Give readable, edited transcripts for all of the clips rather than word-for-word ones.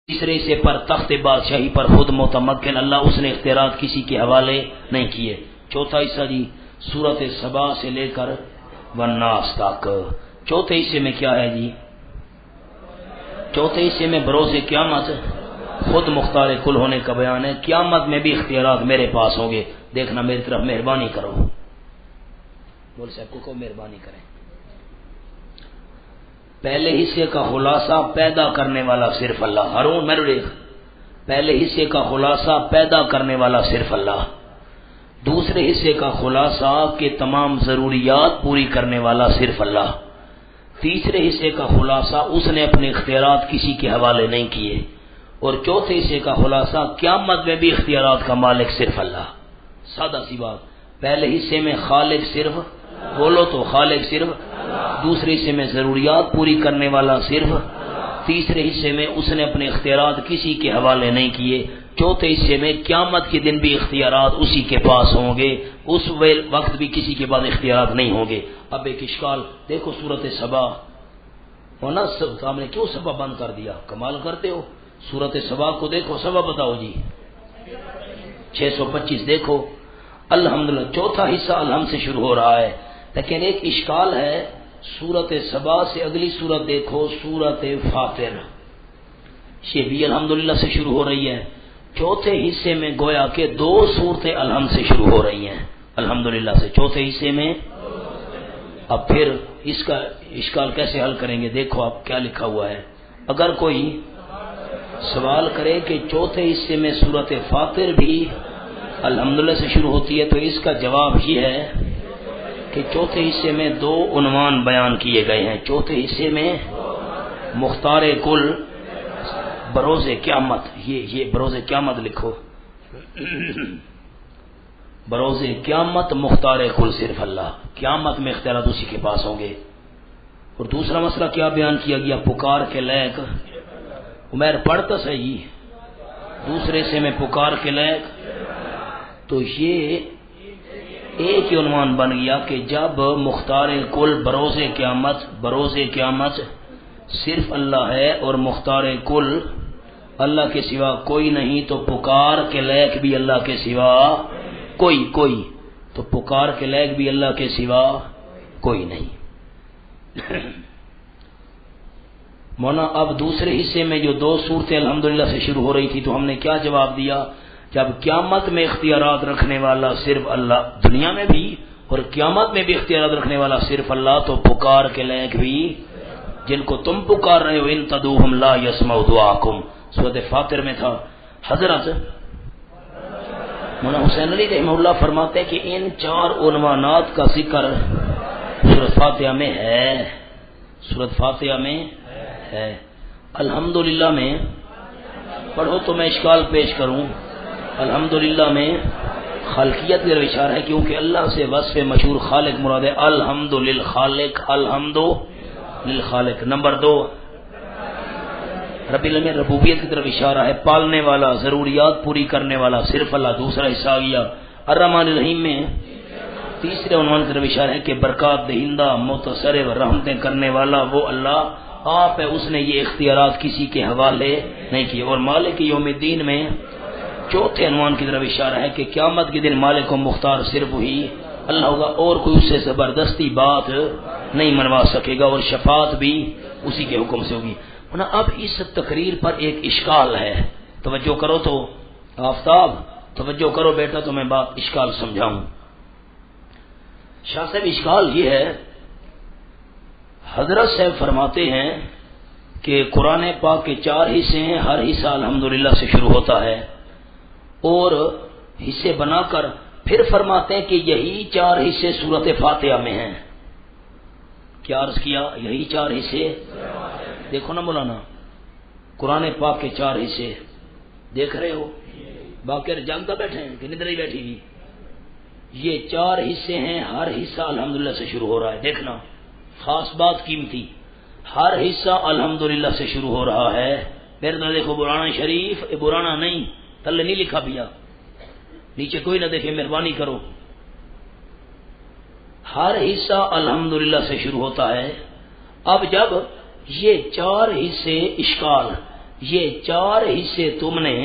تیسرے حصے پر تخت بادشاہی پر خود متمکن اللہ، اس نے اختیارات کسی کے حوالے نہیں کیے۔ چوتھا حصہ جی سورت سبا سے لے کر والناس تک۔ چوتھے حصے میں کیا ہے جی؟ چوتھے حصے میں بروز قیامت خود مختار کل ہونے کا بیان ہے۔ قیامت میں بھی اختیارات میرے پاس ہوں گے، دیکھنا میری طرف مہربانی کرو۔ بول صاحب کو مہربانی کریں۔ پہلے حصے کا خلاصہ پیدا کرنے والا صرف اللہ، ہارون میرے پہلے حصے کا خلاصہ پیدا کرنے والا صرف اللہ، دوسرے حصے کا خلاصہ کہ تمام ضروریات پوری کرنے والا صرف اللہ، تیسرے حصے کا خلاصہ اس نے اپنے اختیارات کسی کے حوالے نہیں کیے، اور چوتھے حصے کا خلاصہ قیامت میں بھی اختیارات کا مالک صرف اللہ۔ سادہ سی بات، پہلے حصے میں خالق صرف، بولو تو خالق صرف، دوسرے حصے میں ضروریات پوری کرنے والا صرف، تیسرے حصے میں اس نے اپنے اختیارات کسی کے حوالے نہیں کیے، چوتھے حصے میں قیامت کے دن بھی اختیارات اسی کے پاس ہوں گے، اس وقت بھی کسی کے بعد اختیارات نہیں ہوں گے۔ اب ایک اشکال دیکھو سورت سبا ہونا، سامنے کیوں سبا بند کر دیا؟ کمال کرتے ہو۔ سورت سبا کو دیکھو، سبا بتاؤ جی 625 دیکھو، الحمدللہ چوتھا حصہ الحمد سے شروع ہو رہا ہے، لیکن ایک اشکال ہے۔ سورت سبا سے اگلی سورت دیکھو، سورت فاطر، یہ بھی الحمدللہ سے شروع ہو رہی ہے۔ چوتھے حصے میں گویا کہ دو سورتیں الحمد سے شروع ہو رہی ہیں، الحمدللہ سے چوتھے حصے میں۔ اب پھر اس کا اشکال کیسے حل کریں گے؟ دیکھو آپ کیا لکھا ہوا ہے۔ اگر کوئی سوال کرے کہ چوتھے حصے میں سورت فاطر بھی الحمدللہ سے شروع ہوتی ہے، تو اس کا جواب یہ ہے کہ چوتھے حصے میں دو عنوان بیان کیے گئے ہیں۔ چوتھے حصے میں مختار کل بروز قیامت، یہ بروز قیامت لکھو، بروز قیامت مختار کل صرف اللہ، قیامت میں اختیارات اسی کے پاس ہوں گے۔ اور دوسرا مسئلہ کیا بیان کیا گیا؟ پکار کے لائق، عمیر پڑھتا صحیح، دوسرے سے میں پکار کے لائق، تو یہ ایک ہی عنوان بن گیا کہ جب مختار کل بروز قیامت صرف اللہ ہے اور مختار کل اللہ کے سوا کوئی نہیں، تو پکار کے لائق بھی اللہ کے سوا کوئی تو پکار کے لائق بھی اللہ کے سوا کوئی نہیں۔ مونا اب دوسرے حصے میں جو دو صورتیں الحمدللہ سے شروع ہو رہی تھی، تو ہم نے کیا جواب دیا؟ جب قیامت میں اختیارات رکھنے والا صرف اللہ، دنیا میں بھی اور قیامت میں بھی اختیارات رکھنے والا صرف اللہ، تو پکار کے لائق بھی جن کو تم پکار رہے ہو، ان تدعوہم لا یسمعوا دعاکم، سورۃ فاطر میں تھا۔ حضرت مولانا حسین علی رحمہ اللہ فرماتے ہیں کہ ان چار عنوانات کا ذکر سورۃ فاتحہ میں ہے، سورۃ فاتحہ میں ہے۔ الحمدللہ میں پڑھو تو میں اشکال پیش کروں، الحمدللہ میں خالقیت کا اشارہ ہے، کیونکہ اللہ سے وصف مشہور خالق مراد ہے، الحمد للخالق، الحمد للخالق۔ نمبر 2 رب العالمین ربوبیت کی طرف اشارہ ہے، پالنے والا، ضروریات پوری کرنے والا صرف اللہ۔ دوسرا حصہ آ گیا الرحمن الرحیم میں، تیسرے عنوان کی طرف اشارہ ہے کہ برکات دہندہ، متصرف، رحمتیں کرنے والا وہ اللہ آپ ہے، اس نے یہ اختیارات کسی کے حوالے نہیں کیے۔ اور مالک یوم الدین میں چوتھے عنوان کی طرف اشارہ ہے کہ قیامت کے دن مالک و مختار صرف وہی اللہ ہوگا، اور کوئی اس سے زبردستی بات نہیں منوا سکے گا، اور شفاعت بھی اسی کے حکم سے ہوگی۔ اب اس تقریر پر ایک اشکال ہے، توجہ کرو تو آفتاب، توجہ کرو بیٹا تو میں بات اشکال سمجھاؤں۔ شاہ صاحب اشکال یہ ہے، حضرت صاحب فرماتے ہیں کہ قرآن پاک کے 4 حصے ہیں، ہر حصہ الحمدللہ سے شروع ہوتا ہے، اور حصے بنا کر پھر فرماتے ہیں کہ یہی 4 حصے سورت فاتحہ میں ہیں۔ کیا عرض کیا؟ یہی 4 حصے، دیکھو نا مولانا، قرآن پاک کے 4 حصے دیکھ رہے ہو، باقی جانتا بیٹھے ہیں کہ ندر ہی بیٹھی گی؟ یہ 4 حصے ہیں، ہر حصہ الحمدللہ سے شروع ہو رہا ہے۔ دیکھنا خاص بات قیمتی، ہر حصہ الحمدللہ سے شروع ہو رہا ہے۔ میرے نہ دیکھو برانا شریف، برانا نہیں، تلے نہیں لکھا بھیا، نیچے کوئی نہ دیکھے، مہربانی کرو۔ ہر حصہ الحمدللہ سے شروع ہوتا ہے۔ اب جب یہ 4 حصے اشکال یہ 4 حصے تم نے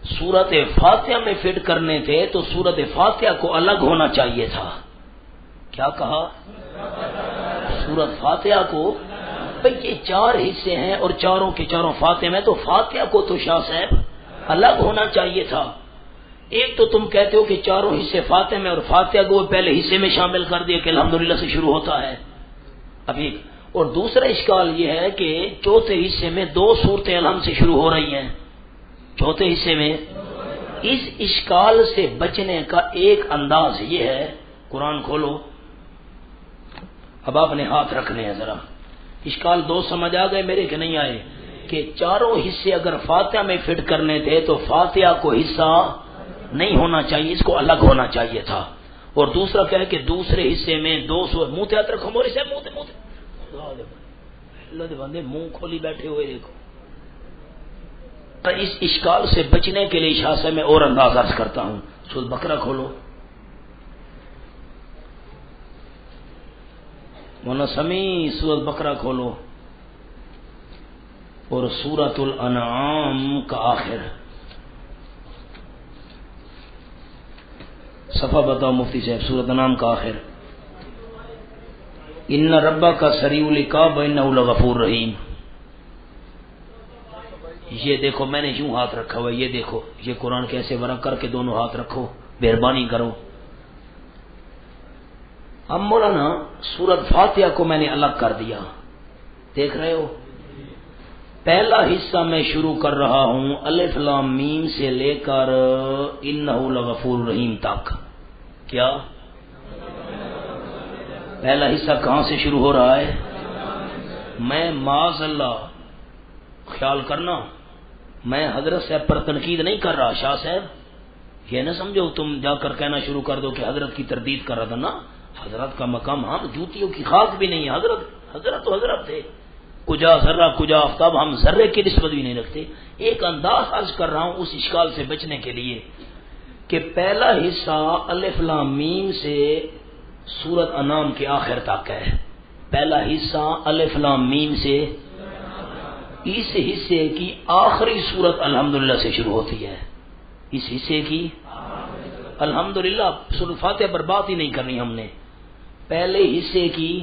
سورت فاتحہ میں فٹ کرنے تھے تو سورت فاتحہ کو الگ ہونا چاہیے تھا. کیا کہا؟ سورت فاتحہ کو. بھئی یہ 4 حصے ہیں اور چاروں کے چاروں فاتحہ میں، تو فاتحہ کو تو شاہ صاحب الگ ہونا چاہیے تھا. ایک تو تم کہتے ہو کہ چاروں حصے فاتحہ میں اور فاتحہ کو پہلے حصے میں شامل کر دیا کہ الحمدللہ سے شروع ہوتا ہے ابھی. اور دوسرا اشکال یہ ہے کہ چوتھے حصے میں 2 صورتیں الحمد سے شروع ہو رہی ہیں. چوتھے حصے میں اس اشکال سے بچنے کا ایک انداز یہ ہے، قرآن کھولو. اب آپ نے ہاتھ رکھنے ہیں ذرا. اشکال 2 سمجھ آ گئے میرے کہ نہیں آئے؟ کہ چاروں حصے اگر فاتحہ میں فٹ کرنے تھے تو فاتحہ کو حصہ نہیں ہونا چاہیے، اس کو الگ ہونا چاہیے تھا. اور دوسرا کیا ہے کہ دوسرے حصے میں 2 سورت. منہ ہاتھ رکھو موری صاحب، منہ بندے منہ کھولی بیٹھے ہوئے دیکھو. اس اشکال سے بچنے کے لیے شاہ سے میں اور انداز عرض کرتا ہوں. سورۃ بقرہ کھولو. مولانا سمی سورۃ بقرہ کھولو اور سورۃ الانعام کا آخر صفحہ بتاؤ مفتی صاحب. سورۃ الانعام کا آخر. ان ربک سریع العقاب انہ لغفور رحیم. یہ دیکھو میں نے یوں ہاتھ رکھا ہوا ہے، یہ دیکھو یہ قرآن کیسے ورق کر کے دونوں ہاتھ رکھو، مہربانی کرو. اب مولانا سورت فاتحہ کو میں نے الگ کر دیا، دیکھ رہے ہو. پہلا حصہ میں شروع کر رہا ہوں الف لام میم سے لے کر انہ لغفور رحیم تک. کیا پہلا حصہ کہاں سے شروع ہو رہا ہے؟ میں معاذ اللہ خیال کرنا، میں حضرت صاحب پر تنقید نہیں کر رہا. شاہ صاحب یہ نہ سمجھو تم جا کر کہنا شروع کر دو کہ حضرت کی تردید کر رہا تھا. نا، حضرت کا مقام ہم جوتیوں کی خاک بھی نہیں ہے. حضرت تو حضرت تھے. کجا ذرہ کجا آفتاب، ہم ذرے کی نسبت بھی نہیں رکھتے. ایک انداز عرض کر رہا ہوں اس اشکال سے بچنے کے لیے کہ پہلا حصہ الف لام میم سے سورت انعام کے آخر تک ہے. پہلا حصہ الف لام میم سے، اس حصے کی آخری سورت الحمدللہ سے شروع ہوتی ہے. اس حصے کی الحمدللہ سورۃ فاتحہ پر بات ہی نہیں کرنی ہم نے. پہلے حصے کی،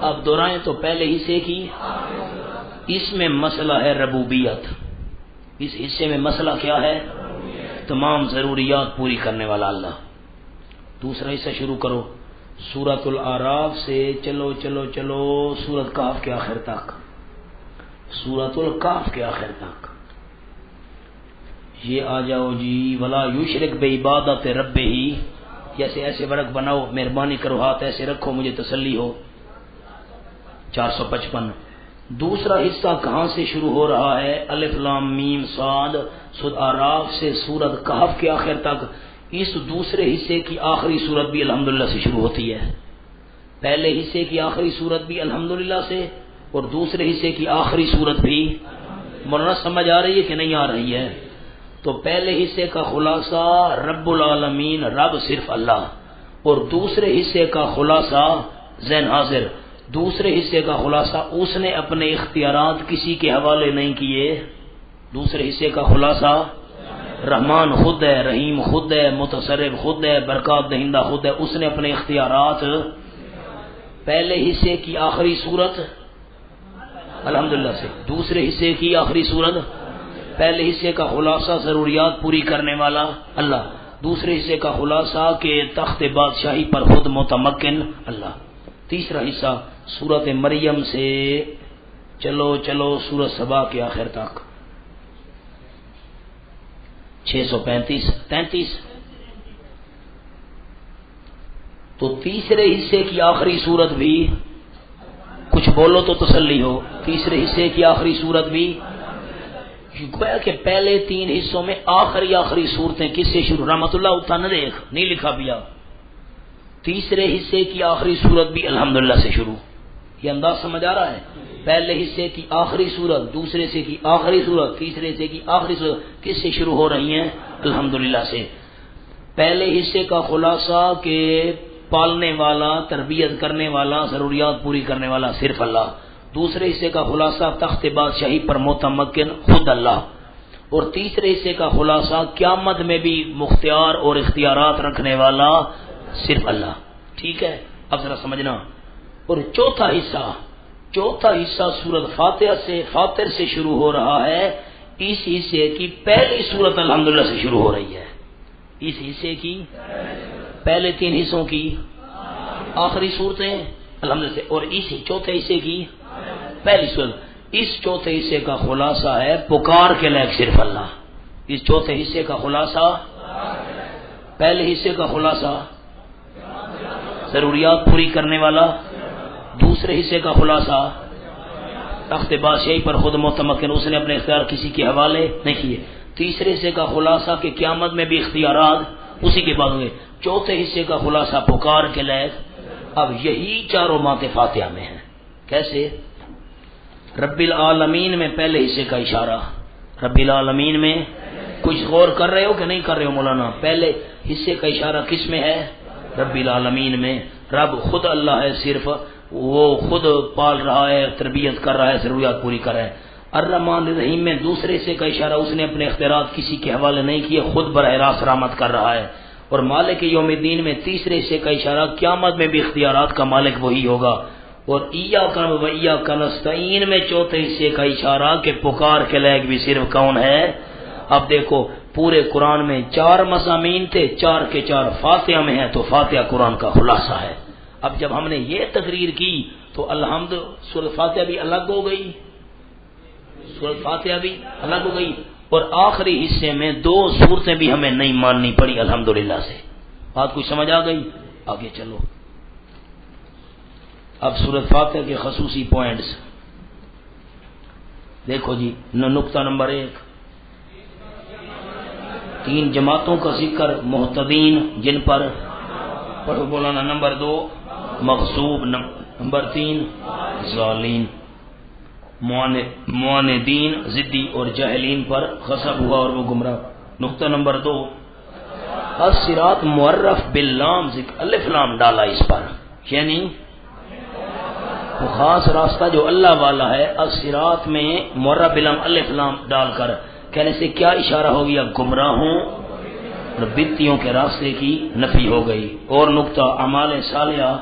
اب دہرائیں تو پہلے حصے کی، اس میں مسئلہ ہے ربوبیت. اس حصے میں مسئلہ کیا ہے؟ تمام ضروریات پوری کرنے والا اللہ. دوسرا حصہ شروع کرو سورۃ الاعراف سے، چلو چلو چلو سورۃ کہف کے آخر تک. سورۃ الکہف کے آخر تک یہ آ جاؤ جی. ولا یشرک بعبادت ربہ، جیسے ایسے ورق بناؤ، مہربانی کرو ہاتھ ایسے رکھو مجھے تسلی ہو. 455. دوسرا حصہ کہاں سے شروع ہو رہا ہے؟ الف لام میم صاد سورۃ اعراف سے سورۃ کہف کے آخر تک. اس دوسرے حصے کی آخری سورت بھی الحمدللہ سے شروع ہوتی ہے. پہلے حصے کی آخری سورت بھی الحمدللہ سے اور دوسرے حصے کی آخری سورت بھی. مولانا سمجھ آ رہی ہے کہ نہیں آ رہی ہے؟ تو پہلے حصے کا خلاصہ رب العالمین، رب صرف اللہ، اور دوسرے حصے کا خلاصہ ذہن حاضر، دوسرے حصے کا خلاصہ اس نے اپنے اختیارات کسی کے حوالے نہیں کیے. دوسرے حصے کا خلاصہ رحمان خود ہے، رحیم خود ہے، متصرف خود ہے، برکات دہندہ خود ہے. اس نے اپنے اختیارات. پہلے حصے کی آخری سورت الحمدللہ سے، دوسرے حصے کی آخری سورت. پہلے حصے کا خلاصہ ضروریات پوری کرنے والا اللہ، دوسرے حصے کا خلاصہ کہ تخت بادشاہی پر خود متمکن اللہ. تیسرا حصہ سورت مریم سے چلو چلو سورت سبا کے آخر تک. 635. تو تیسرے حصے کی آخری سورت بھی، کچھ بولو تو تسلی ہو، تیسرے حصے کی آخری سورت بھی گویا کہ پہلے 3 حصوں میں آخری صورتیں کس سے شروع؟ رحمت اللہ اٹھا نہ دیکھ، نہیں لکھا پیا. تیسرے حصے کی آخری صورت بھی الحمدللہ سے شروع. یہ انداز سمجھ آ رہا ہے؟ پہلے حصے کی آخری صورت، دوسرے حصے کی آخری صورت، تیسرے حصے کی آخری صورت کس سے شروع ہو رہی ہیں؟ الحمدللہ سے. پہلے حصے کا خلاصہ کہ پالنے والا، تربیت کرنے والا، ضروریات پوری کرنے والا صرف اللہ. دوسرے حصے کا خلاصہ تخت بادشاہی پر متمکن خود اللہ، اور تیسرے حصے کا خلاصہ قیامت میں بھی مختار اور اختیارات رکھنے والا صرف اللہ. ٹھیک ہے، اب ذرا سمجھنا. اور چوتھا حصہ سورۃ فاطر سے شروع ہو رہا ہے. اس حصے کی پہلی سورت الحمدللہ سے شروع ہو رہی ہے. اس حصے کی پہلے 3 حصوں کی آخری صورتیں الحمدللہ سے، اور اس چوتھے حصے کی پہلی صورت. اس چوتھے حصے کا خلاصہ ہے پکار کے لائق صرف اللہ. اس چوتھے حصے کا خلاصہ، پہلے حصے کا خلاصہ ضروریات پوری کرنے والا، دوسرے حصے کا خلاصہ تخت بادشاہی پر خود متمکن، اس نے اپنے اختیار کسی کے حوالے نہیں کیے. تیسرے حصے کا خلاصہ کہ قیامت میں بھی اختیارات اسی کے بعد ہوئے. چوتھے حصے کا خلاصہ پکار کے لائق. اب یہی چاروں مات فاتحہ میں ہیں. کیسے؟ رب العالمین میں پہلے حصے کا اشارہ. رب العالمین میں کچھ غور کر رہے ہو کہ نہیں کر رہے ہو مولانا؟ پہلے حصے کا اشارہ کس میں ہے؟ رب العالمین میں. رب خود اللہ ہے، صرف وہ خود پال رہا ہے، تربیت کر رہا ہے، ضروریات پوری کر رہا ہے. الرحمن الرحیم میں دوسرے حصے کا اشارہ، اس نے اپنے اختیارات کسی کے حوالے نہیں کیے، خود براہ راست رحمت کر رہا ہے. اور مالک یوم الدین میں تیسرے حصے کا اشارہ، قیامت میں بھی اختیارات کا مالک وہی ہوگا. اور ایاک و ایاک نستعین میں چوتھے حصے کا اشارہ کہ پکار کے لائق بھی صرف کون ہے؟ اب دیکھو پورے قرآن میں 4 مضامین تھے، 4 کے 4 فاتحہ میں ہیں، تو فاتحہ قرآن کا خلاصہ ہے. اب جب ہم نے یہ تقریر کی تو الحمد سورۃ فاتحہ بھی الگ ہو گئی، سورۃ فاتحہ بھی الگ ہو گئی، اور آخری حصے میں 2 صورتیں بھی ہمیں نہیں ماننی پڑی الحمدللہ سے. بات کچھ سمجھ آ گئی؟ آگے چلو. اب سورۃ فاتحہ کے خصوصی پوائنٹس دیکھو جی. نقطہ نمبر 1، 3 جماعتوں کا ذکر، محتدین جن پر پڑھو بولانا. نمبر 2 مغصوب، نمبر 3 ظالین، معاندین ضدی اور جاہلین پر غضب ہوا اور وہ گمراہ. نقطہ نمبر 2 الصراط معرف باللام، ذکر الف لام ڈالا اس پر، یعنی وہ خاص راستہ جو اللہ والا ہے. الصراط میں معرف باللام الف لام ڈال کر کہنے سے کیا اشارہ ہو گیا؟ گمراہوں اور بدعتیوں کے راستے کی نفی ہو گئی. اور نقطہ اعمال صالحہ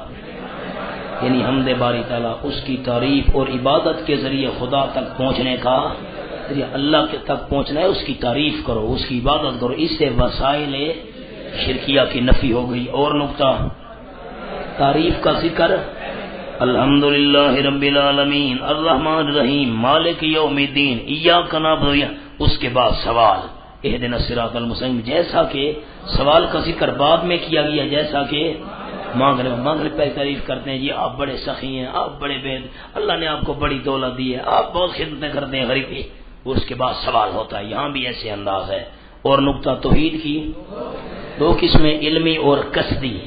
یعنی حمد باری تعالیٰ، اس کی تعریف اور عبادت کے ذریعے خدا تک پہنچنے کا ذریعہ، اللہ کے تک پہنچنا ہے، اس کی تعریف کرو، اس کی عبادت کرو. اس سے وسائل شرکیہ کی نفی ہو گئی. اور نقطہ تعریف کا ذکر، الحمدللہ رب العالمین الرحمن الرحیم مالک یوم الدین ایاک نعبد. اس کے بعد سوال، اہدنا الصراط المستقیم، جیسا کہ سوال کا ذکر بعد میں کیا گیا، جیسا کہ مانگنے پہ تعریف کرتے ہیں جی آپ بڑے سخی ہیں، آپ بڑے بید، اللہ نے آپ کو بڑی دولت دی ہے، آپ بہت خدمتیں کرتے ہیں غریب کی. اس کے بعد سوال ہوتا ہے، یہاں بھی ایسے انداز ہے. اور نقطہ توحید کی 2 قسمیں، علمی اور قصدی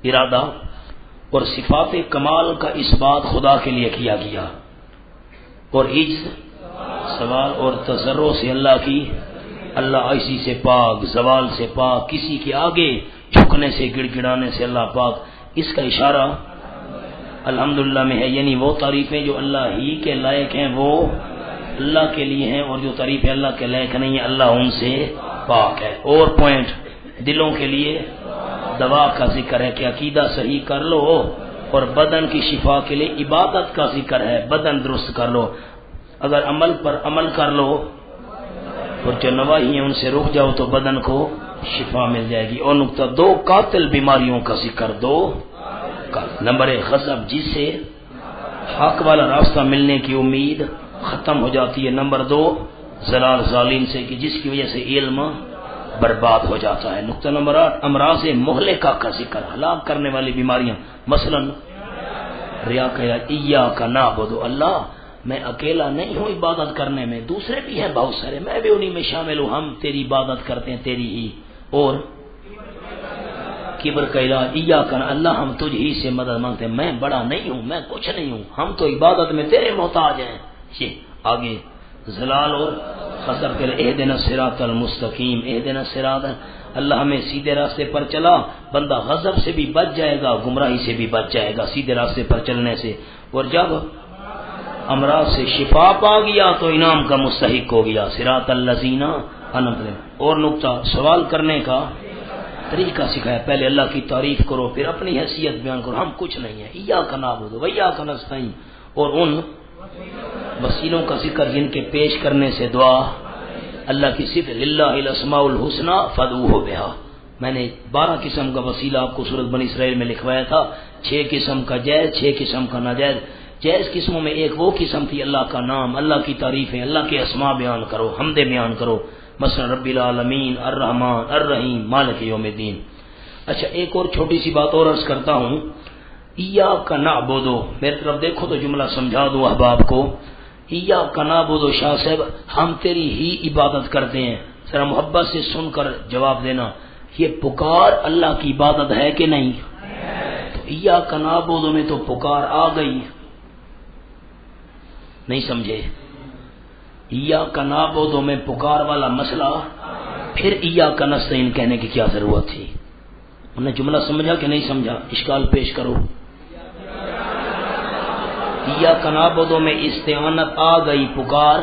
ارادہ، اور صفات کمال کا اثبات خدا کے لیے کیا گیا. اور عجز سوال اور تضرع سے اللہ کی، اللہ عجزی سے پاک، زوال سے پاک، کسی کے آگے جھکنے سے گڑ گڑانے سے اللہ پاک. اس کا اشارہ الحمدللہ میں ہے، یعنی وہ تعریفیں جو اللہ ہی کے لائق ہیں وہ اللہ کے لیے ہیں، اور جو تعریفیں اللہ کے لائق نہیں ہیں اللہ ان سے پاک ہے. اور پوائنٹ دلوں کے لیے دوا کا ذکر ہے کہ عقیدہ صحیح کر لو، اور بدن کی شفا کے لیے عبادت کا ذکر ہے، بدن درست کر لو. اگر عمل پر عمل کر لو اور جو نواحی ہیں ان سے رک جاؤ تو بدن کو شفا مل جائے گی. اور نقطہ 2 قاتل بیماریوں کا ذکر. 2 نمبر 1 غضب، جس سے حق والا راستہ ملنے کی امید ختم ہو جاتی ہے. نمبر 2 زلال ظالم سے کہ جس کی وجہ سے علم برباد ہو جاتا ہے. نقطہ نمبر 8 امراض مہلکہ کا ذکر، ہلاک کرنے والی بیماریاں، مثلا ریا کا، ایاک نعبد، اللہ میں اکیلا نہیں ہوں عبادت کرنے میں، دوسرے بھی ہیں بہت سارے، میں بھی انہی میں شامل ہوں، ہم تیری عبادت کرتے ہیں تیری ہی. اور کبر کا الہ، ایاک اللہ ہم تجھ ہی سے مدد مانگتے ہیں، میں بڑا نہیں ہوں، میں کچھ نہیں ہوں، ہم تو عبادت میں تیرے محتاج ہیں. یہ آگے زلال اور غضب کے اہدنا الصراط المستقیم، اہدنا الصراط، اللہ ہمیں سیدھے راستے پر چلا. بندہ غضب سے بھی بچ جائے گا، گمراہی سے بھی بچ جائے گا سیدھے راستے پر چلنے سے. اور جب امراض سے شفا پا گیا تو انعام کا مستحق ہو گیا، صراط الذین انعمت علیہم۔ اور نقطہ سوال کرنے کا طریقہ سکھایا، پہلے اللہ کی تعریف کرو پھر اپنی حیثیت بیان کرو، ہم کچھ نہیں ہیں، ایاک نعبد و ایاک نستعین، اور ان وسیلوں کا ذکر جن کے پیش کرنے سے دعا اللہ کی صفت للہ الاسماء الحسنی فادعوہ بہا۔ میں نے 12 قسم کا وسیلہ آپ کو سورۃ بنی اسرائیل میں لکھوایا تھا، 6 قسم کا جائز، 6 قسم کا ناجائز۔ جائز قسموں میں ایک وہ قسم تھی اللہ کا نام، اللہ کی تعریفیں، اللہ کے اسماء بیان کرو، حمد بیان کرو، مثلا رب العالمین، الرحمن، الرحیم، مالک یوم الدین۔ اچھا ایک اور چھوٹی سی بات اور عرض کرتا ہوں، ایاک نعبد، میری طرف دیکھو تو جملہ سمجھا دوں احباب کو، ایاک نعبد شاہ صاحب ہم تیری ہی عبادت کرتے ہیں، ذرا محبت سے سن کر جواب دینا، یہ پکار اللہ کی عبادت ہے کہ نہیں؟ تو ایاک نعبد میں تو پکار آ گئی، نہیں سمجھے؟ ایاک نعبد میں پکار والا مسئلہ، پھر ایاک نستعین کہنے کی کیا ضرورت تھی؟ انہوں نے جملہ سمجھا کہ نہیں سمجھا؟ اشکال پیش کرو۔ ایاک نعبد میں استعانت آ گئی، پکار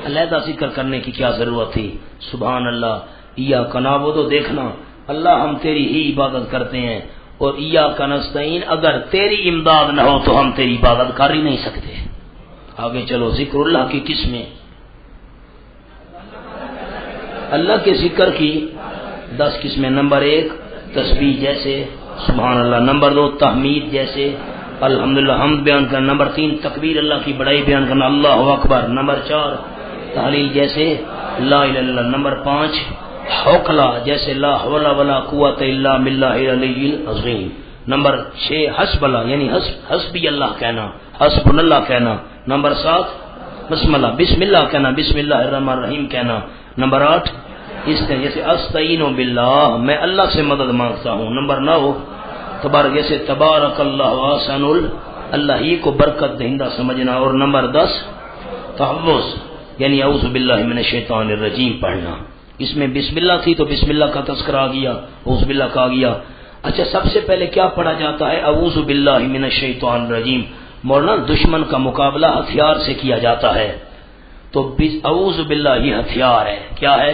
علیحدہ ذکر کرنے کی کیا ضرورت تھی؟ سبحان اللہ۔ ایاک نعبد، دیکھنا اللہ ہم تیری ہی عبادت کرتے ہیں، اور ایاک نستعین اگر تیری امداد نہ ہو تو ہم تیری عبادت کر ہی نہیں سکتے۔ آگے چلو، ذکر اللہ کی قسمیں، اللہ کے ذکر کی 10 قسمیں۔ نمبر 1 تسبیح جیسے سبحان اللہ، نمبر 2 تحمید جیسے الحمدللہ حمد بیان کرنا، نمبر 3 تکبیر اللہ کی بڑائی بیان کرنا اللہ اکبر، نمبر 4 تحلیل جیسے لا الہ الا اللہ، نمبر 5 حوقلہ جیسے لا حول ولا قوت الا باللہ العلی العظیم، نمبر 6 حسب اللہ یعنی حسبی اللہ کہنا، حسب اللہ کہنا، نمبر 7 بسم اللہ کہنا، بسم اللہ الرحمن الرحیم کہنا، نمبر 8 جیسے استعین باللہ میں اللہ سے مدد مانگتا ہوں، نمبر 9 تبارک جیسے تبارک اللہ احسن اللہ ہی کو برکت دہندہ سمجھنا، اور نمبر 10 تعوذ یعنی اعوذ باللہ من الشیطان الرجیم پڑھنا۔ اس میں بسم اللہ تھی تو بسم اللہ کا تذکرہ آ گیا، اعوذ باللہ کا آ گیا۔ اچھا سب سے پہلے کیا پڑھا جاتا ہے؟ اعوذ باللہ من الشیطان الرجیم۔ مولانا دشمن کا مقابلہ ہتھیار سے کیا جاتا ہے، تو اعوذ باللہ یہ ہتھیار ہے، کیا ہے؟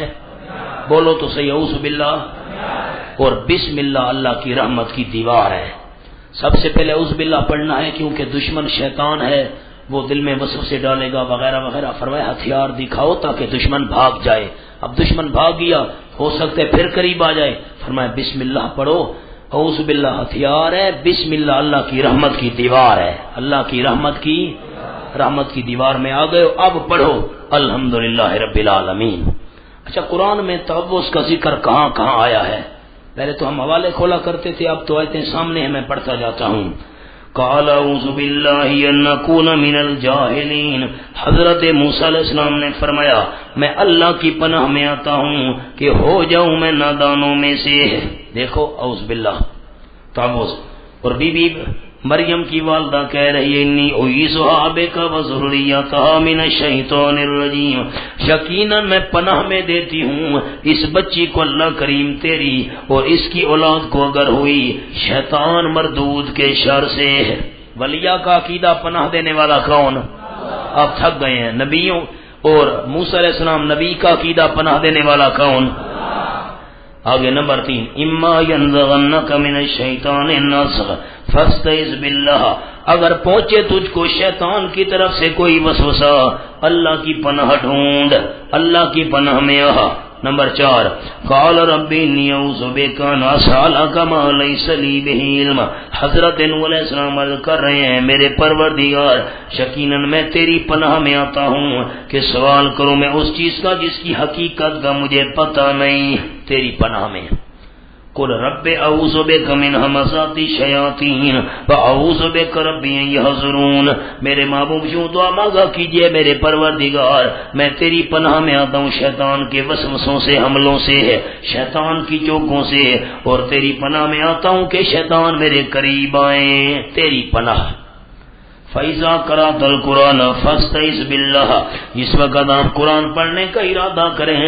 بولو تو صحیح، اعوذ باللہ، اور بسم اللہ اللہ کی رحمت کی دیوار ہے۔ سب سے پہلے اعوذ باللہ پڑھنا ہے کیونکہ دشمن شیطان ہے، وہ دل میں وسوسے ڈالے گا وغیرہ وغیرہ، فرمایا ہتھیار دکھاؤ تاکہ دشمن بھاگ جائے۔ اب دشمن بھاگ گیا، ہو سکتا ہے پھر قریب آ جائے، فرمایا بسم اللہ پڑھو، اعوذ باللہ ہتھیار ہے، بسم اللہ اللہ کی رحمت کی دیوار ہے، اللہ کی رحمت کی دیوار میں آ گئے، اب پڑھو الحمدللہ رب العالمین۔ اچھا قرآن میں تعوذ کا ذکر کہاں کہاں آیا ہے؟ پہلے تو ہم حوالے کھولا کرتے تھے، اب تو آیتیں سامنے ہیں، میں پڑھتا جاتا ہوں۔ قال اعوذ باللہ ان اکون من الجاہلین، حضرت موسیٰ علیہ السلام نے فرمایا میں اللہ کی پناہ میں آتا ہوں کہ ہو جاؤں میں نادانوں میں سے۔ دیکھو اعوذ باللہ تعوذ۔ اور بی بی مریم کی والدہ کہہ رہی ہے انی اعیذھا بک وذریتھا من الشیطان الرجیم، یقیناً میں پناہ میں دیتی ہوں اس بچی کو اللہ کریم تیری اور اس کی اولاد کو اگر ہوئی شیطان مردود کے شر سے۔ ولیہ کا عقیدہ پناہ دینے والا کون؟ آپ تھک گئے ہیں، نبیوں اور موسیٰ علیہ السلام نبی کا عقیدہ پناہ دینے والا کون؟ آگے نمبر 3 اما ینزغنک من الشیطان نزغ فاستعذ باللہ، اگر پہنچے تجھ کو شیطان کی طرف سے کوئی وسوسہ اللہ کی پناہ ڈھونڈ، اللہ کی پناہ میں آ۔ نمبر 4 قال رب انی اعوذ بک ان اسالک ما لیس لی بہ علم، حضرت نوح علیہ السلام عرض کر رہے ہیں میرے پروردگار یقیناً میں تیری پناہ میں آتا ہوں کہ سوال کروں میں اس چیز کا جس کی حقیقت کا مجھے پتہ نہیں، تیری پناہ میں۔ قل رب اعوذ بک من همزات الشیاطین واعوذ بک رب ان یحضرون، میرے محبوب یوں دعا مانگا کیجئے میرے پروردگار میں تیری پناہ میں آتا ہوں شیطان کے وسوسوں سے، حملوں سے، شیطان کی چوکوں سے، اور تیری پناہ میں آتا ہوں کہ شیطان میرے قریب آئیں، تیری پناہ۔ فَإِذَا قَرَأْتَ الْقُرْآنَ فَاسْتَعِذْ بِاللَّهِ، جس وقت آپ قرآن پڑھنے کا ارادہ کریں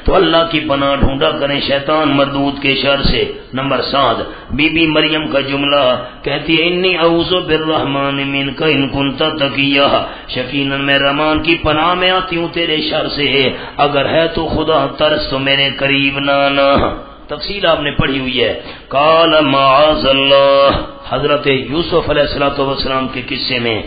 تو اللہ کی پناہ ڈھونڈا کریں شیطان مردود کے شر سے۔ نمبر 7، بی بی مریم کا جملہ کہتی ہے انی اعوذ بالرحمن منک ان کنت تقیا، یقیناً میں رحمان کی پناہ میں آتی ہوں تیرے شر سے، اگر ہے تو خدا ترس تو میرے قریب نہ آنا۔ تفصیل آپ نے پڑھی ہوئی ہے۔ قال معاذ اللہ، حضرت یوسف علیہ السلام کے قصے میں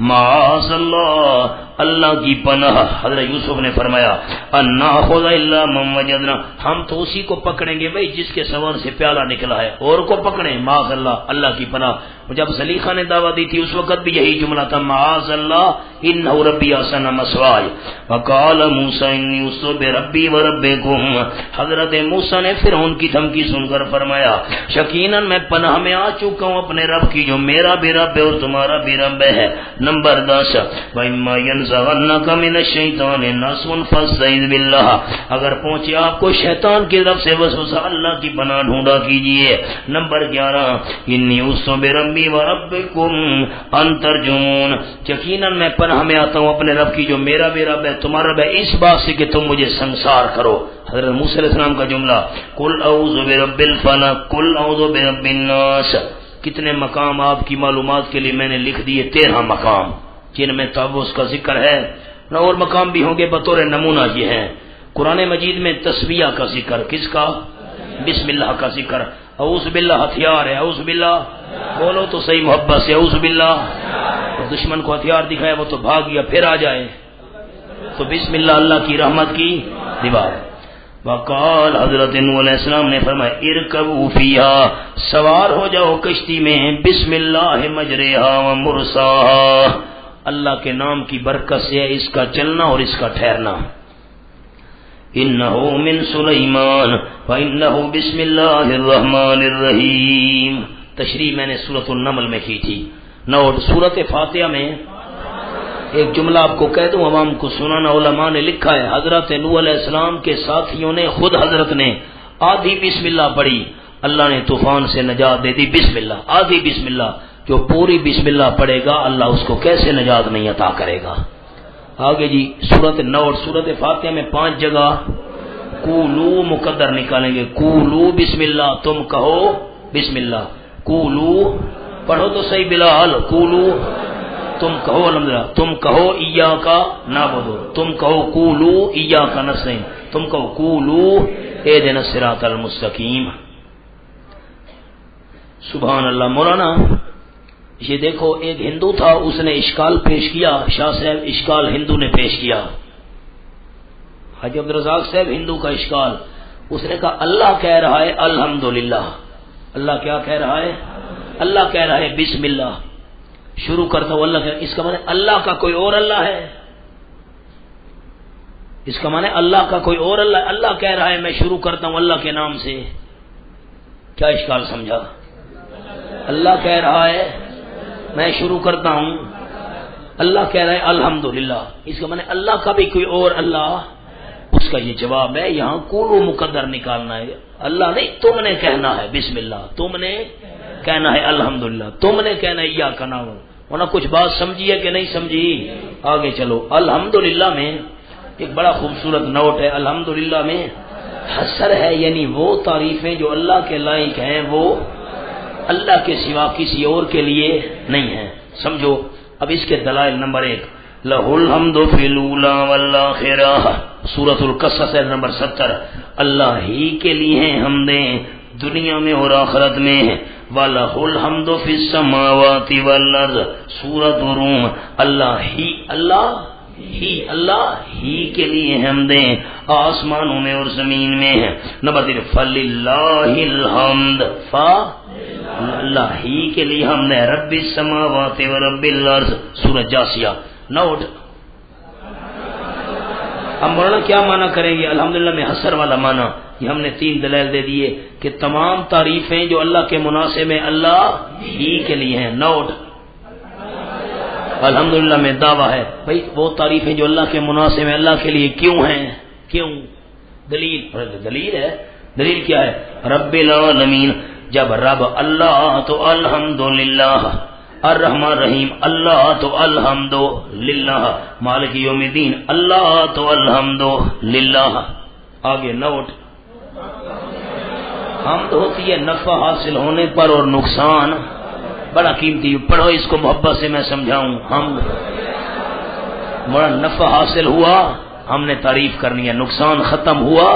معاذ اللہ، اللہ کی پناہ، حضرت یوسف نے فرمایا ان ناخذ الا من وجدنا، ہم تو اسی کو پکڑیں گے بھائی جس کے سوار سے پیالہ نکلا ہے، اور کو پکڑیں معاذ اللہ، اللہ کی پناہ۔ جب زلیخا نے دعویٰ دی تھی اس وقت بھی یہی جملہ تھا معاذ اللہ انہ ربی احسن مثوایا وقال موسیٰ انی اعوذ بربی وربکم، حضرت موسیٰ نے فرعون کی دھمکی سن کر فرمایا یقیناً میں پناہ میں آ چکا ہوں اپنے رب کی جو میرا بھی رب ہے اور تمہارا بھی رب ہے۔ نمبر 10، وَإِمَّا يَنزَغَنَّكَ مِنَ الشَّيْطَانِ نَزْغٌ فَاسْتَعِذْ بِاللَّهِ، اگر پہنچے آپ کو شیطان کی طرف سے وسوسہ اللہ کی پناہ ڈھونڈا کیجئے۔ نمبر 11، انی اعوذ بربی وربکم ان ترجمون، یقیناً میں پناہ میں آتا ہوں اپنے رب کی جو میرا بھی رب ہے تمہارا رب ہے، اس بات سے کہ تم مجھے سنسار کرو۔ حضرت موسیٰ علیہ السلام کا جملہ قل اعوذ برب الفلق قل اعوذ برب الناس، کتنے مقام آپ کی معلومات کے لیے میں نے لکھ دیے، 13 مقام جن میں تعوذ کا ذکر ہے، اور مقام بھی ہوں گے بطور نمونہ یہ ہیں۔ قرآن مجید میں تسبیح کا ذکر، کس کا؟ بسم اللہ کا ذکر۔ اعوذ باللہ ہتھیار ہے، اعوذ باللہ بولو تو صحیح محبت سے اعوذ باللہ، دشمن کو ہتھیار دکھائے وہ تو بھاگ گیا، پھر آ جائے تو بسم اللہ اللہ کی رحمت کی دیوار۔ وقال حضرت نوح علیہ السلام نے فرمایا ارکبوا فیہا، سوار ہو جاؤ کشتی میں، بسم اللہ مجریہا ومرساہا، اللہ کے نام کی برکت سے ہے اس کا چلنا اور اس کا ٹھہرنا۔ انہو من سلیمان وانہو بسم اللہ الرحمن الرحیم، تشریح میں نے سورۃ النمل میں کی تھی۔ نوٹ، سورۃ فاتحہ میں ایک جملہ آپ کو کہہ دوں، عوام کو سنانا، علماء نے لکھا ہے حضرت نوح علیہ السلام کے ساتھیوں نے، خود حضرت نے آدھی بسم اللہ پڑھی، اللہ نے طوفان سے نجات دے دی، بسم اللہ، آدھی بسم اللہ، جو پوری بسم اللہ پڑھے گا اللہ اس کو کیسے نجات نہیں عطا کرے گا۔ آگے جی سورۃ نوٹ، سورۃ فاتحہ میں 5 جگہ قولو مقدر نکالیں گے، قولو بسم اللہ، تم کہو بسم اللہ، قولو پڑھو تو صحیح بلال، قولو تم کہو الحمدللہ، تم کہو ایاک نعبد، تم کہو قولو ایاک نستعین، تم کہو قولو اہدنا الصراط المستقیم۔ سبحان اللہ۔ مولانا یہ دیکھو ایک ہندو تھا، اس نے اشکال پیش کیا، شاہ صاحب اشکال ہندو نے پیش کیا، حاجی عبدالرزاق صاحب ہندو کا اشکال، اس نے کہا اللہ کہہ رہا ہے الحمدللہ، اللہ کیا کہہ رہا ہے؟ اللہ کہہ رہا ہے بسم اللہ، شروع کرتا ہوں اللہ کہہ، اس کا معنی اللہ کا کوئی اور اللہ ہے؟ اس کا معنی اللہ کا کوئی اور اللہ، اللہ کہہ رہا ہے میں شروع کرتا ہوں اللہ کے نام سے، کیا اشکال سمجھا؟ اللہ کہہ رہا ہے میں شروع کرتا ہوں، اللہ کہہ رہا ہے الحمدللہ، اس کا معنی اللہ کا بھی کوئی اور اللہ؟ اس کا یہ جواب ہے یہاں قولو مقدر نکالنا ہے، اللہ نہیں، تم نے کہنا ہے بسم اللہ، تم نے کہنا ہے الحمدللہ، تم نے کہنا ہے ایاک نعبد، ورنہ کچھ بات سمجھی ہے کہ نہیں سمجھی؟ آگے چلو، الحمدللہ میں ایک بڑا خوبصورت نوٹ ہے، الحمدللہ میں حسر ہے، یعنی وہ تعریفیں جو اللہ کے لائق ہیں وہ اللہ کے سوا کسی اور کے لیے نہیں ہیں، سمجھو۔ اب اس کے دلائل، نمبر 1 لہ الحمد فی الاولی والآخرہ، سورۃ القصص نمبر 70، اللہ ہی کے لیے ہیں حمدیں دنیا میں اور آخرت میں، وَلَهُ الْحَمْدُ فِي السَّمَاوَاتِ وَالْأَرْضِ، سورۃ الروم، اللہ ہی کے لیے حمدیں آسمانوں میں اور زمین میں ہیں۔ نمبر 3 فَلِلَّهِ الْحَمْدُ، اللہ ہی کے لیے حمد ہے، رب السماوات ورب الارض، سورۃ جاثیہ۔ نوٹ، اب مولانا کیا معنی کریں گے الحمدللہ میں حسر والا معنی؟ یہ ہم نے 3 دلائل دے دیے کہ تمام تعریفیں جو اللہ کے مناسب ہیں اللہ ہی کے لیے ہیں۔ نوٹ، الحمدللہ میں دعویٰ ہے بھائی وہ تعریفیں جو اللہ کے مناسب ہیں اللہ کے لیے کیوں ہیں؟ کیوں؟ دلیل ہے، دلیل کیا ہے؟ رب العالمین، جب رب اللہ تو الحمدللہ، الرحمن الرحیم اللہ تو الحمد للہ، مالک یوم الدین اللہ تو الحمد للہ۔ آگے نوٹ، حمد ہوتی ہے نفع حاصل ہونے پر اور نقصان، بڑا قیمتی، پڑھو اس کو محبت سے میں سمجھاؤں۔ حمد بڑا نفع حاصل ہوا ہم نے تعریف کرنی ہے، نقصان ختم ہوا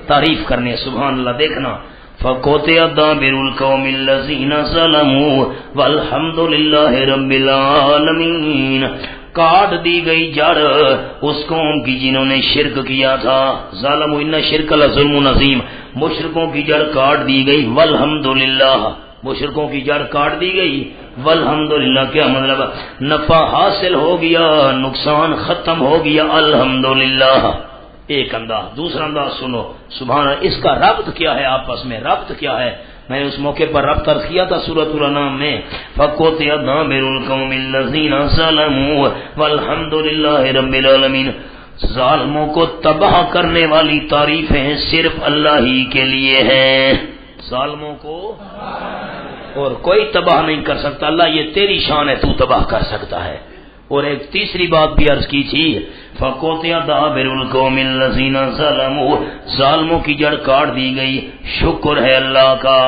تعریف کرنی ہے۔ سبحان اللہ، دیکھنا فَقُطِعَ دَابِرُ الْقَوْمِ الَّذِينَ ظَلَمُوا وَالْحَمْدُ لِلَّهِ رَبِّ الْعَالَمِينَ، کاٹ دی گئی جڑ اس قوم کی جنہوں نے شرک کیا تھا، ظالم ان شرک لظلم عظیم، مشرکوں کی جڑ کاٹ دی گئی، والحمد للہ، مشرکوں کی جڑ کاٹ دی گئی، والحمدللہ کیا مطلب، نفع حاصل ہو گیا، نقصان ختم ہو گیا، الحمدللہ۔ ایک انداز، دوسرا انداز سنو، سبحان اللہ، اس کا ربط کیا ہے آپس میں، ربط کیا ہے؟ میں نے اس موقع پر ربط عرض کیا تھا سورۃ الانعام میں، فَقُطِعَ دَابِرُ الْقَوْمِ الَّذِينَ ظَلَمُوا وَالْحَمْدُ لِلَّهِ رَبِّ الْعَالَمِينَ، ظالموں کو تباہ کرنے والی تعریفیں صرف اللہ ہی کے لیے ہیں، ظالموں کو اور کوئی تباہ نہیں کر سکتا، اللہ یہ تیری شان ہے، تو تباہ کر سکتا ہے۔ اور ایک تیسری بات بھی عرض کی تھی، فَقُطِعَ دَابِرُ الْقَوْمِ الَّذِينَ ظَلَمُوا، ظالموں کی جڑ کاٹ دی گئی، شکر ہے اللہ کا۔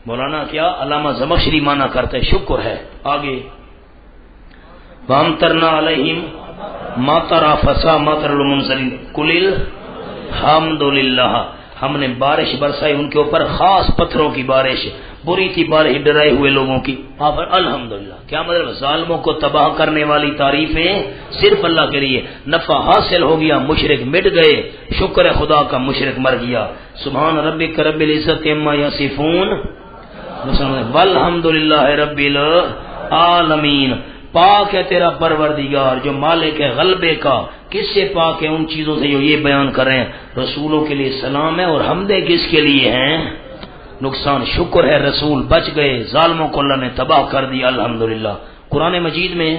مولانا کیا علامہ زمخشری مانا کرتے شکر ہے۔ آگے وَأَمْطَرْنَا عَلَيْهِمْ مَطَرًا فَسَاءَ مَطَرُ الْمُنزَلِينَ قُلِ الْحَمْدُ لِلَّهِ، ہم نے بارش برسائی ان کے اوپر، خاص پتھروں کی بارش، بری تھی بارش ڈرائے ہوئے لوگوں کی، آپ الحمدللہ، کیا مطلب، ظالموں کو تباہ کرنے والی تعریفیں صرف اللہ کے لیے، نفع حاصل ہو گیا، مشرک مٹ گئے، شکر ہے خدا کا، مشرک مر گیا۔ سبحان ربک رب العزت عما یصفون والحمدللہ رب العالمین، پاک ہے تیرا پروردگار جو مالک ہے غلبے کا، کس سے پاک ہے؟ ان چیزوں سے جو یہ بیان کر رہے ہیں، رسولوں کے لیے سلام ہے، اور حمدیں کس کے لیے ہیں؟ نقصان، شکر ہے رسول بچ گئے، ظالموں کو اللہ نے تباہ کر دیا، الحمدللہ۔ قرآن مجید میں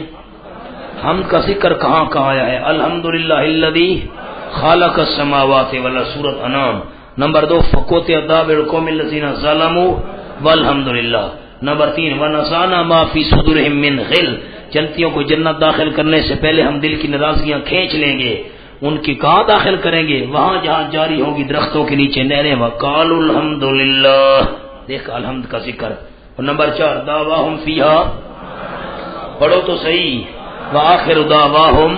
حمد کا ذکر کہاں کہاں آیا ہے؟ الحمدللہ الذی خالق السماوات والارض، سورۃ انعام۔ نمبر 2 فَقُطِعَ دَابِرُ الْقَوْمِ الَّذِينَ ظَلَمُوا وَالْحَمْدُلِلَّهِ۔ نمبر 3 وَنَزَعْنَا مَا فِي صُدُورِهِم مِّنْ غِلٍّ، جنتیوں کو جنت داخل کرنے سے پہلے ہم دل کی ناراضگیاں کھینچ لیں گے، ان کی کہاں داخل کریں گے؟ وہاں جہاں جاری ہوگی درختوں کے نیچے نہریں، وَقَالُوا الْحَمْدُ لِلَّهِ، دیکھ الحمد کا ذکر۔ اور نمبر 4 دعواہم فیہا، پڑھو تو صحیح، وآخر دعواہم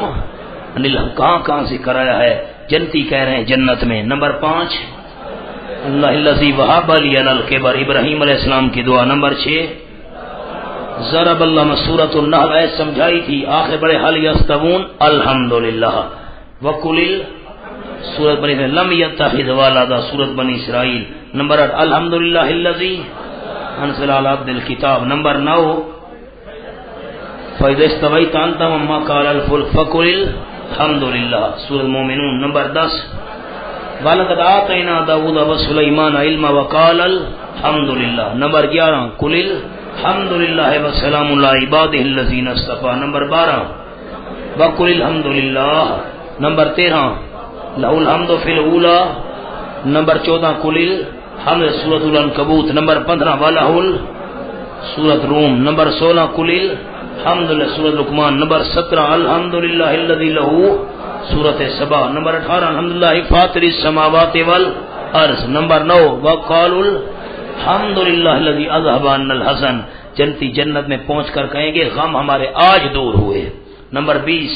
ان الحمد، کہاں ذکر آیا ہے؟ جنتی کہہ رہے ہیں جنت میں۔ نمبر 5 اللہ الذی وہب لی الکبر، ابراہیم علیہ السلام کی دعا۔ نمبر 6 ضرب اللہ، سورۃ النحل آیت سمجھائی تھی، آخر بڑے حل یستوون الحمدللہ، وقل سورۃ بنی اسرائیل لم یتخذ ولدا، سورۃ بنی اسرائیل۔ نمبر 8 الحمدللہ الذی انزل علی عبد الکتاب۔ نمبر 9 فَإِذَا اسْتَوَيْتَ أَنْتَ وَمَنْ عَلَى الْفُلْكِ فَقُلِ الْحَمْدُ لِلَّهِ، سورۃ مومنون۔ نمبر 10 وَلَقَدْ آتَيْنَا دَاوُودَ وَسُلَيْمَانَ عِلْمًا وَقَالَ الْحَمْدُ لِلَّهِ۔ نمبر 11 قُلِ الْحَمْدُ لِلَّهِ وَسَلَامٌ عَلَىٰ عِبَادِهِ الَّذِينَ اصْطَفَىٰ۔ نمبر 12 وَقُلِ الْحَمْدُ لِلَّهِ۔ نمبر 13 لَهُ الْحَمْدُ فِي الْأُولَىٰ۔ نمبر 14 قُلِ الْحَمْدُ، سورۃ العنکبوت۔ نمبر 15 وَلَهُ سورۃ روم۔ نمبر 16 قُلِ الحمد للہ، سورۃ لقمان۔ نمبر 17 الحمد للہ الذی لہ، سورۃ سبا۔ نمبر 18 الحمد للہ فاطر السماوات والارض۔ نمبر 9 وقالوا الحمد للہ الذی اذهب عنا الحزن، جنتی جنت میں پہنچ کر کہیں گے غم ہمارے آج دور ہوئے۔ نمبر 20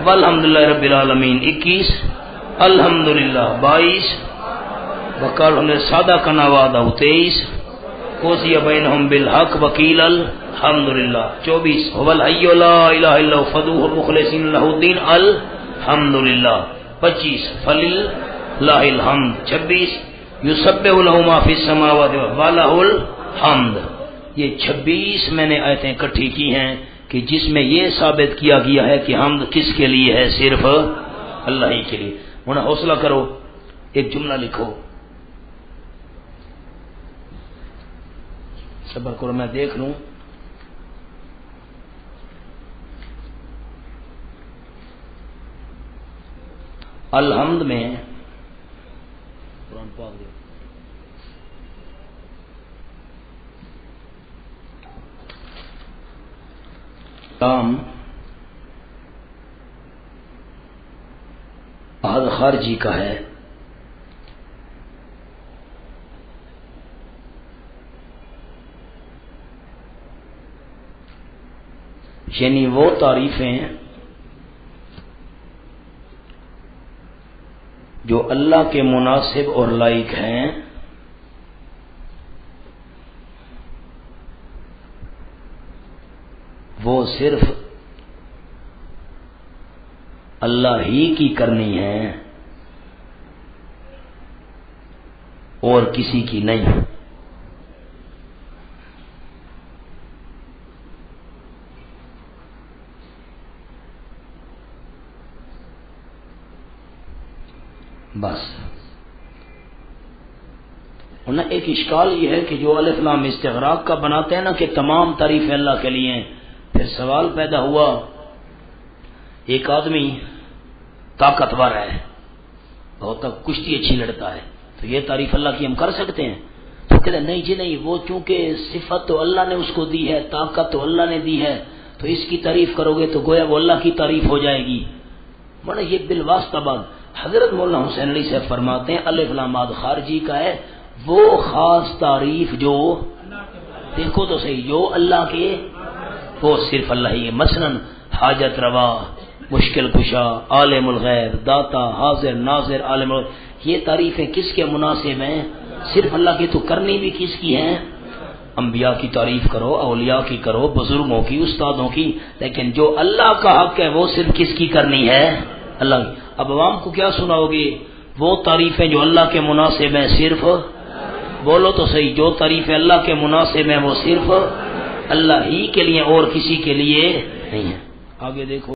والحمد للہ رب العالمین۔ 21 الحمد للہ۔ 22 وقالوا ہم نے سادہ کنا وعدہ۔ 23 قضی بینہم بالحق وقیل الحمدللہ۔ 24 هو الحی لا الہ الا هو فادعوہ مخلصین لہ الدین الحمدللہ۔ 25 فللہ الحمد۔ 26 یسبح لہ ما فی السماوات ولہ الحمد۔ یہ 26 میں نے آیتیں اکٹھی کی ہیں کہ جس میں یہ ثابت کیا گیا ہے کہ حمد کس کے لیے ہے؟ صرف اللہ ہی کے لیے۔ ہونا حوصلہ کرو، ایک جملہ لکھو، صبر کرو میں دیکھ لوں۔ الحمد میں قرآن پاک دے کام عہد خارجی کا ہے، یعنی وہ تعریفیں جو اللہ کے مناسب اور لائق ہیں وہ صرف اللہ ہی کی کرنی ہے اور کسی کی نہیں۔ بس انہیں ایک اشکال یہ ہے کہ جو الف لام استغراق کا بناتے ہیں نا کہ تمام تعریفیں اللہ کے لیے ہیں، پھر سوال پیدا ہوا ایک آدمی طاقتور ہے، بہت کشتی اچھی لڑتا ہے، تو یہ تعریف اللہ کی ہم کر سکتے ہیں؟ تو کہتے ہیں نہیں جی نہیں، وہ چونکہ صفت تو اللہ نے اس کو دی ہے، طاقت تو اللہ نے دی ہے، تو اس کی تعریف کرو گے تو گویا وہ اللہ کی تعریف ہو جائے گی۔ مانا یہ بالواسطہ بات حضرت مولانا حسین علی سے فرماتے ہیں الف لام عہد خارجی کا ہے، وہ خاص تعریف جو دیکھو تو صحیح جو اللہ کے وہ صرف اللہ ہی ہے۔ مثلا حاجت روا، مشکل کشا، عالم الغیب، داتا، حاضر ناظر، عالم الغیب، یہ تعریفیں کس کے مناسب ہیں؟ صرف اللہ کی۔ تو کرنی بھی کس کی ہیں؟ انبیاء کی تعریف کرو، اولیاء کی کرو، بزرگوں کی، استادوں کی، لیکن جو اللہ کا حق ہے وہ صرف کس کی کرنی ہے؟ اللہ کی۔ اب عوام کو کیا سناؤ گے؟ وہ تعریفیں جو اللہ کے مناسب ہیں صرف بولو تو صحیح، جو تعریفیں اللہ کے مناسب ہیں وہ صرف اللہ ہی کے لیے اور کسی کے لیے نہیں ہے۔ آگے دیکھو۔